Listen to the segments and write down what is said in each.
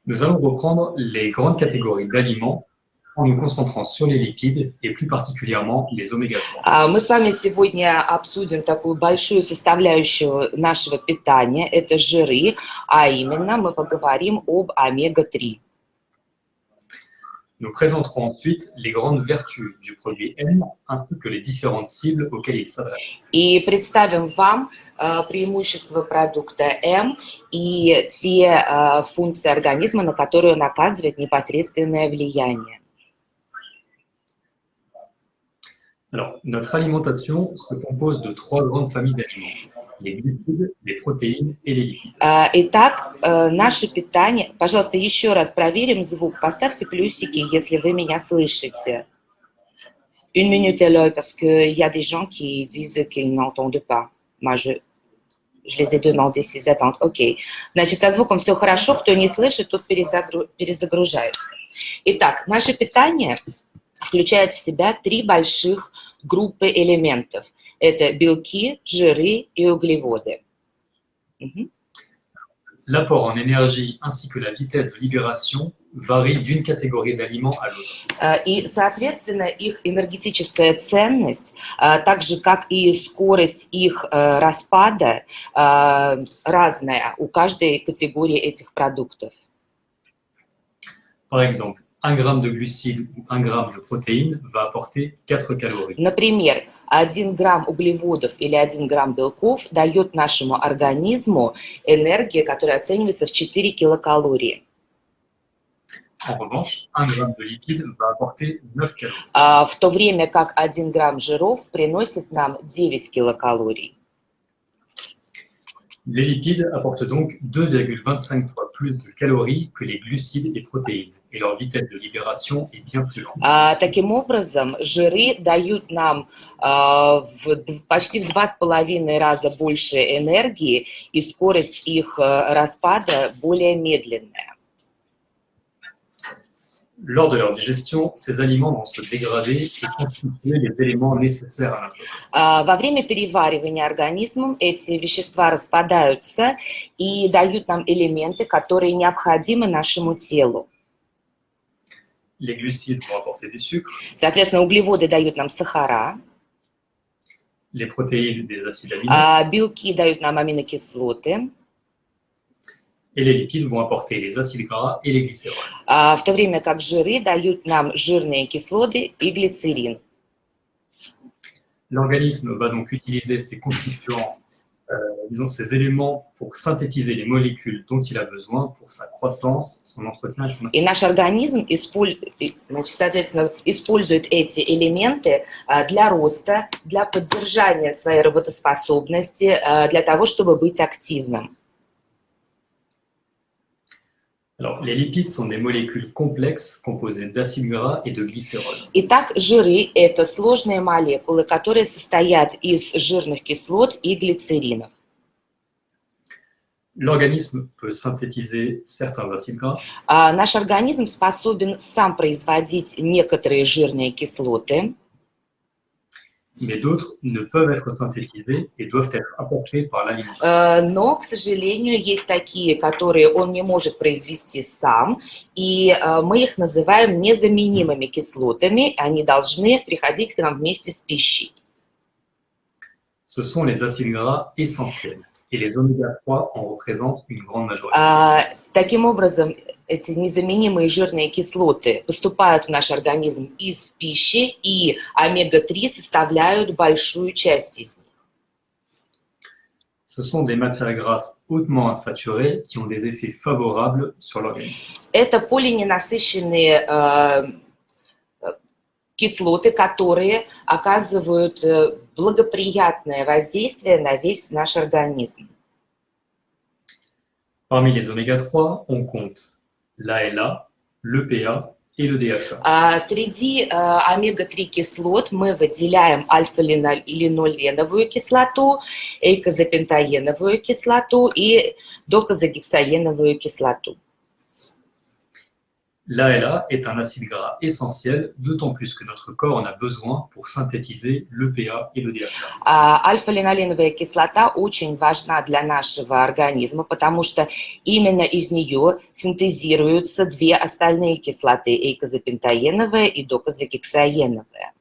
Nous allons reprendre les grandes catégories d'aliments en nous concentrant sur les lipides et plus particulièrement les oméga 3. Мы с вами сегодня обсудим такую большую составляющую нашего питания, это жиры, а именно мы поговорим об омега-3. Nous présenterons ensuite les grandes vertus du produit M ainsi que les différentes cibles auxquelles il s'adresse. И представим вам преимущества продукта М и те функции организма, на которые он оказывает непосредственное влияние. Alors, notre alimentation se compose de trois grandes familles d'aliments: les glucides, les protéines et les lipides. Итак, наше питание... Пожалуйста, еще раз проверим звук. Поставьте плюсики, если вы меня слышите. Une minute, Eloy, parce qu'il y a des gens qui disent qu'ils n'entendent pas. Moi, je les ai demandé s'ils attendent. Окей. Значит, со звуком все хорошо. Кто не слышит, тот перезагружается. Итак, наше питание включает в себя три больших группы элементов. Это белки, жиры и углеводы. L'apport en énergie ainsi que la vitesse de libération varient d'une catégorie d'aliments à l'autre. И, соответственно, их энергетическая ценность, так же, как и скорость их распада, разная у каждой категории этих продуктов. Par exemple, 1 gramme de glucides ou 1 gramme de protéines va apporter 4 calories. Например, 1 грамм углеводов или 1 грамм белков дает нашему организму энергию, которая оценивается в 4 килокалории. En revanche, 1 gramme de lipides va apporter 9 calories. В то время как 1 грамм жиров приносит нам 9 килокалорий. Les lipides apportent donc 2,25 fois plus de calories que les glucides et protéines, et leur vitesse de libération est bien plus lente. Таким образом, жиры дают нам почти в 2,5 раза больше энергии, и скорость их распада более медленная. Lors de leur digestion, ces aliments vont se dégrader et constituer les éléments nécessaires à notre corps. Во время переваривания организмом эти вещества распадаются и дают нам элементы, которые необходимы нашему телу. Les glucides vont apporter des sucres, Соответственно, углеводы дают нам сахара, les protéines des acides aminés, белки дают нам аминокислоты, et les lipides vont apporter les acides gras et les glycérols. в то время как жиры дают нам жирные кислоты и глицерин. L'organisme va donc utiliser ces constituants, ces éléments pour synthétiser les molécules dont il a besoin pour sa croissance, son entretien et son И наш организм, соответственно, использует эти элементы для роста, для поддержания своей работоспособности, для того, чтобы быть активным. Alors, les lipides sont des molécules complexes composées d'acides gras et de glycérol. Итак, жиры – это сложные молекулы, которые состоят из жирных кислот и глицеринов. L'organisme peut synthétiser certains acides gras, Наш организм способен сам производить некоторые жирные кислоты, mais d'autres ne peuvent être synthétisés et doivent être apportés par l'alimentation. но, к сожалению, есть такие, которые он не может произвести сам, и мы их называем незаменимыми кислотами, они должны приходить к нам вместе с пищей. Ce sont les acides gras essentiels et les oméga 3 en représentent une grande majorité. Таким образом, эти незаменимые жирные кислоты поступают в наш организм из пищи, и омега-3 составляют большую часть из них. Ce sont des matières grasses hautement insaturées qui ont des effets favorables sur l'organisme. Это полиненасыщенные кислоты, которые оказывают благоприятное воздействие на весь наш организм. Parmi les oméga 3, on compte l'ALA, l'EPA et le DHA. Среди омега-3 кислот мы выделяем альфа-линоленовую кислоту, эйкозапентаеновую кислоту и докозагексаеновую кислоту. L'ALA est un acide gras essentiel, d'autant plus que notre corps en a besoin pour synthétiser l'EPA et le DHA. Альфа-линоленовая кислота очень важна для нашего организма, потому что именно из нее синтезируются две остальные кислоты, эйкозапентаеновая и докозагексаеновая.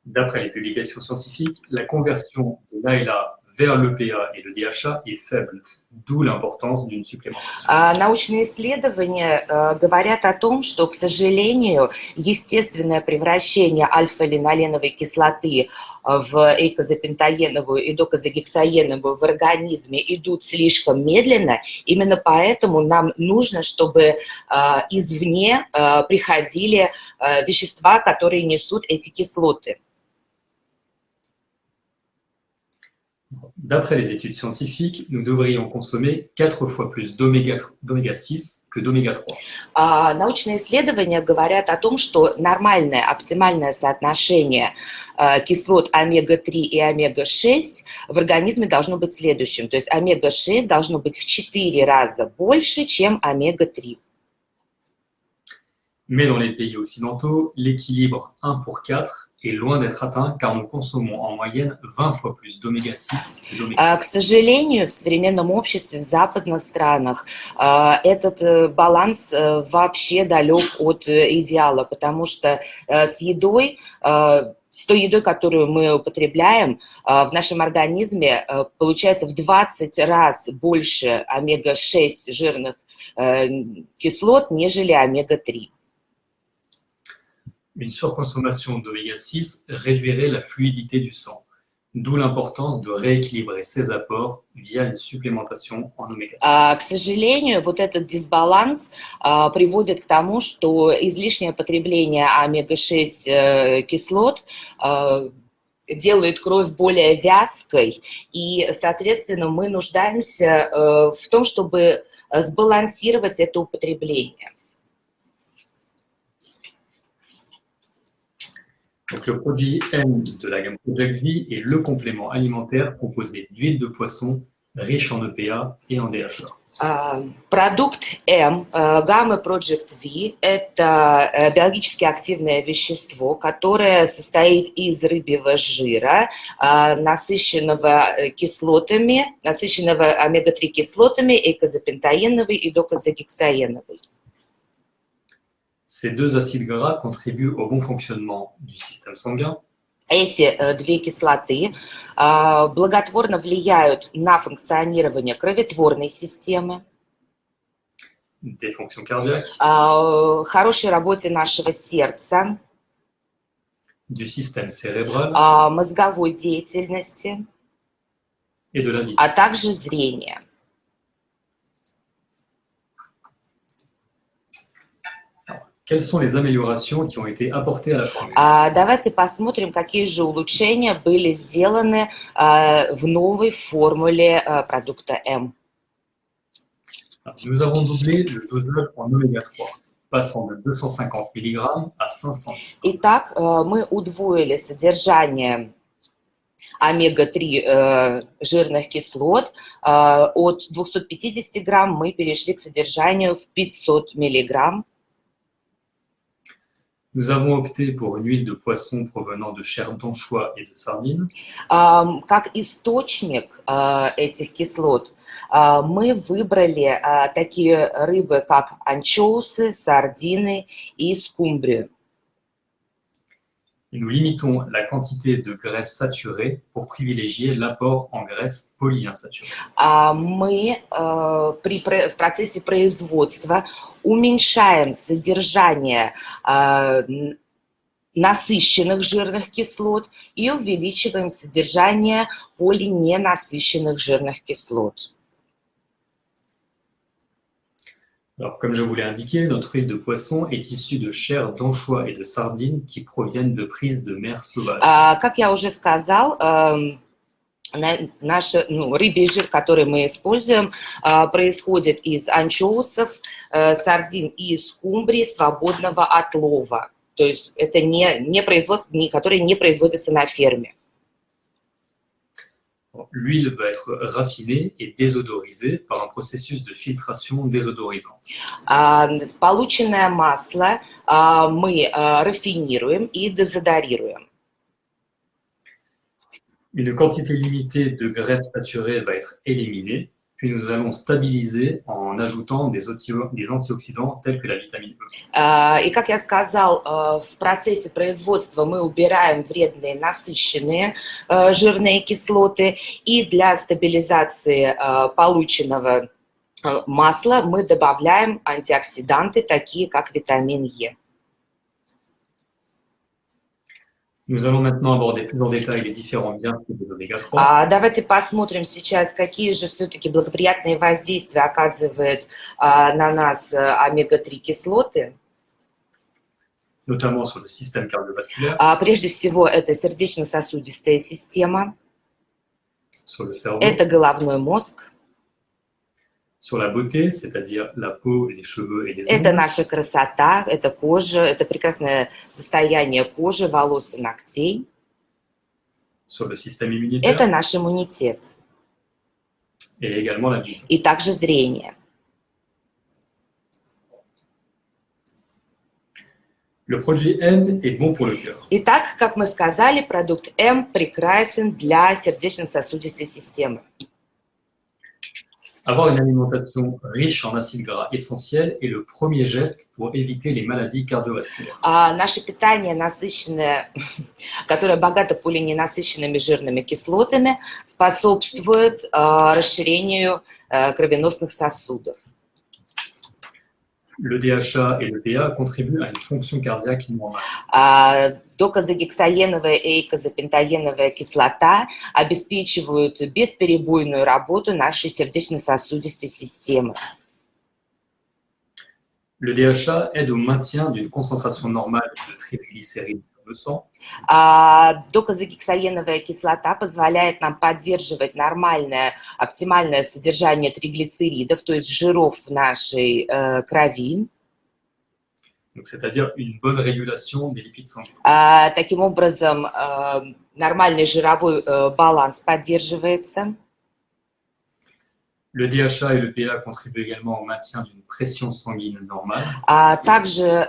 D'après les publications scientifiques, la conversion de l'ALA vers l'EPA et le DHA est faible, d'où l'importance d'une supplémentation. Научные исследования говорят о том, что, к сожалению, естественное превращение альфа-линоленовой кислоты в эйкозапентаеновую и докозагексаеновую в организме идут слишком медленно. Именно поэтому нам нужно, чтобы извне приходили вещества, которые несут эти кислоты. D'après les études scientifiques, nous devrions consommer 4 fois plus d'oméga 6 que d'oméga 3. Научные исследования говорят о том, что нормальное, оптимальное соотношение кислот омега-3 и омега-6 в организме должно быть следующим. То есть омега-6 должно быть в 4 раза больше, чем омега-3. Mais dans les pays occidentaux, l'équilibre 1 pour 4 est loin d'être atteint car nous consommons en moyenne 20 fois plus d'oméga 6 que d'oméga 3. К сожалению, в современном обществе, в западных странах, этот баланс вообще далек от идеала, потому что с той едой, которую мы употребляем, в нашем организме получается в 20 раз больше омега-6 жирных кислот, нежели омега-3. Une surconsommation d'oméga 6 réduirait la fluidité du sang, d'où l'importance de rééquilibrer ses apports via une supplémentation en oméga 3. К сожалению, вот этот дисбаланс приводит к тому, что излишнее потребление омега-6 кислот делает кровь более вязкой, и, соответственно, мы нуждаемся в том, чтобы сбалансировать это употребление. Donc, le produit M de la gamme Project V est le complément alimentaire composé d'huile de poisson riche en EPA et en DHA. Продукт М, гаммы Project V, это биологически активное вещество, которое состоит из рыбьего жира, насыщенного омега-3 кислотами, эйкозапентаеновой и докозагексаеновой. Ces deux acides gras contribuent au bon fonctionnement du système sanguin, Эти две кислоты благотворно влияют на функционирование кроветворной системы, des fonctions cardiaques, хорошей работе нашего сердца, du système cérébral мозговой деятельности, et de la vision. а также зрения. Quelles sont les améliorations qui ont été apportées à la formule? Давайте посмотрим, какие же улучшения были сделаны в новой формуле продукта М. Nous avons doublé le dosage en oméga 3, passant de 250 mg à 500 mg. Итак, мы удвоили содержание омега-3 жирных кислот. От 250 грамм мы перешли к содержанию в 500 миллиграмм. Nous avons opté pour une huile de poisson provenant de chair d'anchois et de sardines. Как источник этих кислот мы выбрали такие рыбы, как анчоусы, сардины и скумбрию. Nous limitons la quantité de graisse saturée pour privilégier l'apport en graisse polyinsaturée. Мы в процессе производства уменьшаем содержание насыщенных жирных кислот и увеличиваем содержание полиненасыщенных жирных кислот. Alors, comme je vous l'ai indiqué, notre huile de poisson est issue de chair d'anchois et de sardines qui proviennent de prises de mer sauvages. Как я уже сказал, наш рыбий жир, который мы используем, происходит из анчоусов, сардин и скумбрии свободного отлова. То есть это не производство, которое не производится на ферме. L'huile va être raffinée et désodorisée par un processus de filtration désodorisante. Полученное масло мы рафинируем и дезодорируем. Une quantité limitée de graisse saturée va être éliminée, puis nous allons stabiliser en ajoutant des antioxydants tels que la vitamine E. И, как я сказал, в процессе производства мы убираем вредные насыщенные жирные кислоты, и для стабилизации полученного масла мы добавляем антиоксиданты, такие как витамин Е. Nous allons maintenant aborder plus en détail les différents bienfaits des oméga-3. Давайте посмотрим сейчас, какие же все-таки благоприятные воздействия оказывает на нас омега-3 кислоты. Notamment sur le système cardiovasculaire, Прежде всего, это сердечно-сосудистая система, sur le cerveau, это головной мозг, sur la beauté, c'est-à-dire la peau, les cheveux et les это ongles, наша красота, это кожа, это прекрасное состояние кожи, волос и ногтей, sur le système это immunitaire наш иммунитет et également la vision. и также зрение. Le produit M est bon pour le cœur. Итак, как мы сказали, продукт М прекрасен для сердечно-сосудистой системы. Avoir une alimentation riche en acides gras essentiels est le premier geste pour éviter les maladies cardiovasculaires. Наше питание насыщенное, которое богато полиненасыщенными жирными кислотами, способствует расширению кровеносных сосудов. Le DHA et le PA contribuent à une fonction cardiaque normale. Докозагексаеновая и эйкозапентаеновая кислота обеспечивают бесперебойную работу нашей сердечно-сосудистой системы. Le DHA aide au maintien d'une concentration normale de triglycérides dans le sang. Докозагексаеновая кислота позволяет нам поддерживать нормальное, оптимальное содержание триглицеридов, то есть жиров в нашей крови. Donc, c'est-à-dire une bonne régulation des lipides sanguins. Таким образом, нормальный жировой баланс поддерживается. Le DHA et le PA contribuent également au maintien d'une pression sanguine normale. Также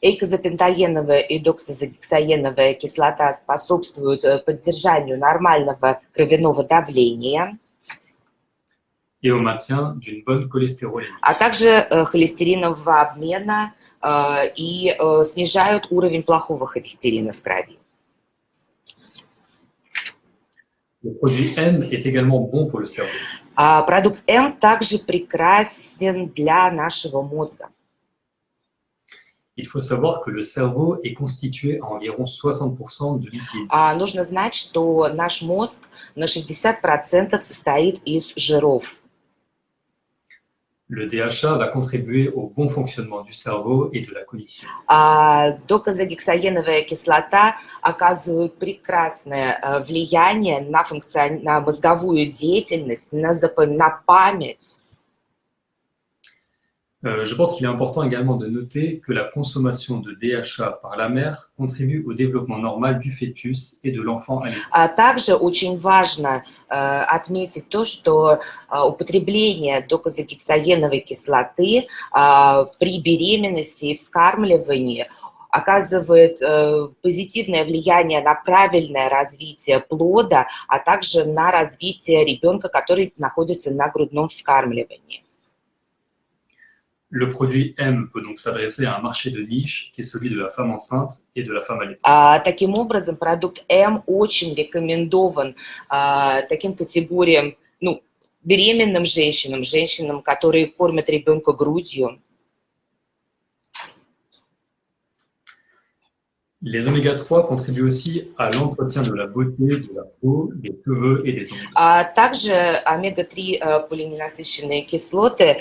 эйкозапентаеновая и доксозагексаеновая кислота способствуют поддержанию нормального кровяного давления. Et au maintien d'une bonne cholestérolémie. А также холестеринового обмена и снижают уровень плохого холестерина в крови. Le produit M est également bon pour le cerveau. Продукт М также прекрасен для нашего мозга. Il faut savoir que le cerveau est constitué à environ 60% de lipides. Нужно знать, что наш мозг на 60% состоит из жиров. Le DHA va contribuer au bon fonctionnement du cerveau et de la cognition. Докозагексаеновая кислота оказывает прекрасное влияние на мозговую деятельность, на память. Je pense qu'il est important également de noter que la consommation de DHA par la mère contribue au développement normal du fœtus et de l'enfant allaité. Также очень важно отметить то, что употребление докозагексаеновой кислоты при беременности и вскармливании оказывает позитивное влияние на правильное развитие плода, а также на развитие ребенка, который находится на грудном вскармливании. Le produit M peut donc s'adresser à un marché de niche qui est celui de la femme enceinte et de la femme allaitante. Таким образом, продукт М очень рекомендован таким категориям, беременным женщинам, женщинам, которые кормят ребенка грудью. Les oméga-3 contribuent aussi à l'entretien de la beauté, de la peau, des cheveux et des ongles. Также омега-3 полиненасыщенные кислоты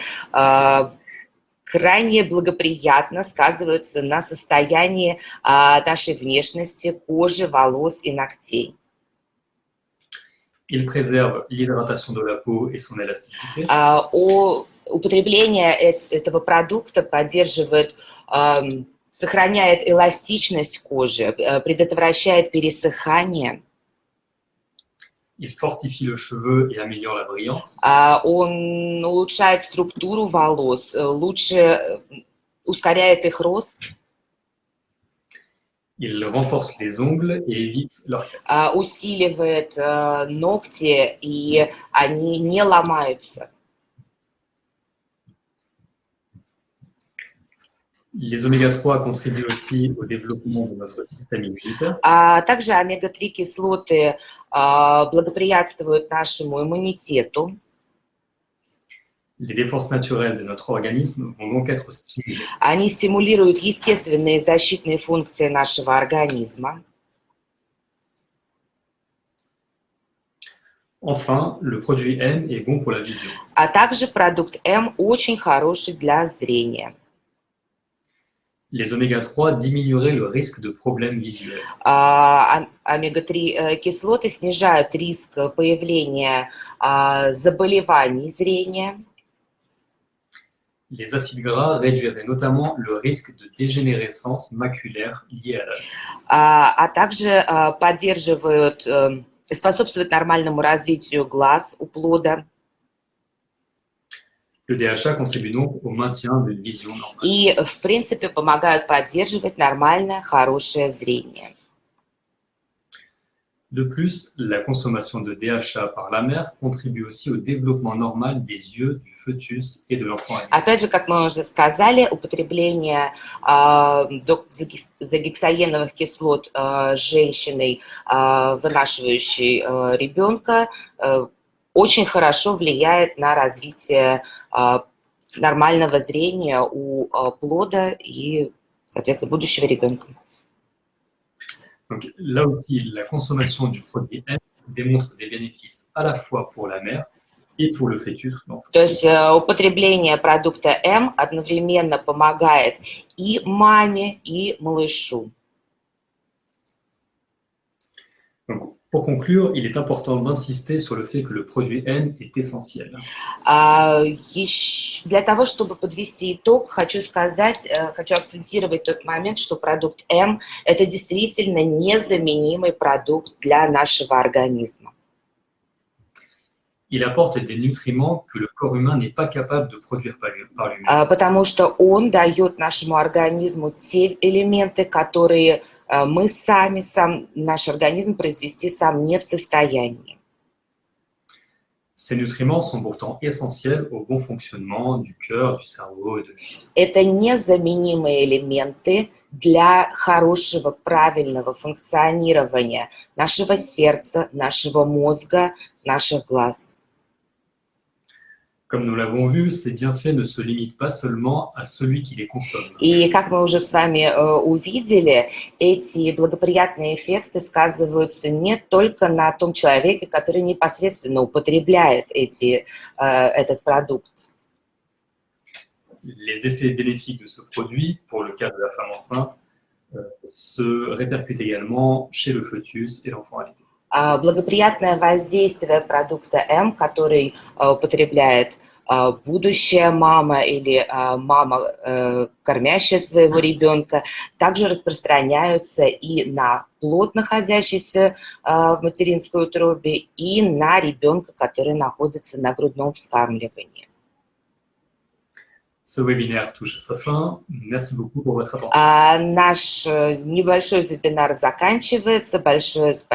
крайне благоприятно сказываются на состоянии нашей внешности, кожи, волос и ногтей. Il préserve l'hydratation de la peau et son élasticité. Употребление этого продукта поддерживает, сохраняет эластичность кожи, предотвращает пересыхание. Il fortifie le cheveu et améliore la brillance. Он улучшает структуру волос, лучше ускоряет их рост. Il renforce les ongles et évite leur casse. Усиливает ногти, и они не ломаются. Les oméga-3 contribuent aussi au développement de notre système immunitaire. Также омега-3 кислоты благоприятствуют нашему иммунитету. Les défenses naturelles de notre organisme vont donc être stimulées. Они стимулируют естественные защитные функции нашего организма. Enfin, le produit M est bon pour la vision. А также продукт М очень хороший для зрения. Les oméga-3 diminueraient le risque de problèmes visuels. Омега-3 кислоты снижают риск появления заболеваний зрения. Les acides gras réduiraient notamment le risque de dégénérescence maculaire liée à l'âge. А также поддерживают, способствуют нормальному развитию глаз у плода. Le DHA contribue donc au maintien d'une vision normale. И, в принципе, помогают поддерживать нормальное, хорошее зрение. De plus, la consommation de DHA par la mère contribue aussi au développement normal des yeux du fœtus et de l'enfant. Опять же, как мы уже сказали, употребление доксагексаеновых кислот женщиной, вынашивающей ребенка, очень хорошо влияет на развитие нормального зрения у плода и, соответственно, будущего ребенка. Donc, là aussi, la consommation du produit M démontre des bénéfices à la fois pour la mère et pour le fœtus. То есть употребление продукта М одновременно помогает и маме, и малышу. Donc, pour conclure, il est important d'insister sur le fait que le produit N est essentiel. Для того, чтобы подвести итог, хочу акцентировать тот момент, что продукт М – это действительно незаменимый продукт для нашего организма. Il apporte des nutriments que le corps humain n'est pas capable de produire par lui-même. Потому что он дает нашему организму те элементы, которые наш организм произвести сам не в состоянии. Ces nutriments sont pourtant essentiels au bon fonctionnement du cœur, du cerveau et de l'organisme. Это незаменимые элементы для хорошего, правильного функционирования нашего сердца, нашего мозга, наших глаз. Comme nous l'avons vu, ces bienfaits ne se limitent pas seulement à celui qui les consomme. И как мы уже с вами увидели, эти благоприятные эффекты сказываются не только на том человеке, который непосредственно употребляет этот продукт. Les effets bénéfiques de ce produit, pour le cas de la femme enceinte, se répercutent également chez le fœtus et l'enfant allaité. Благоприятное воздействие продукта М, который употребляет будущая мама или мама, кормящая своего ребенка, также распространяются и на плод, находящийся в материнской утробе, и на ребенка, который находится на грудном вскармливании. Ce webinaire touche à sa fin. Merci beaucoup pour votre attention. Наш небольшой вебинар заканчивается. Большое спасибо.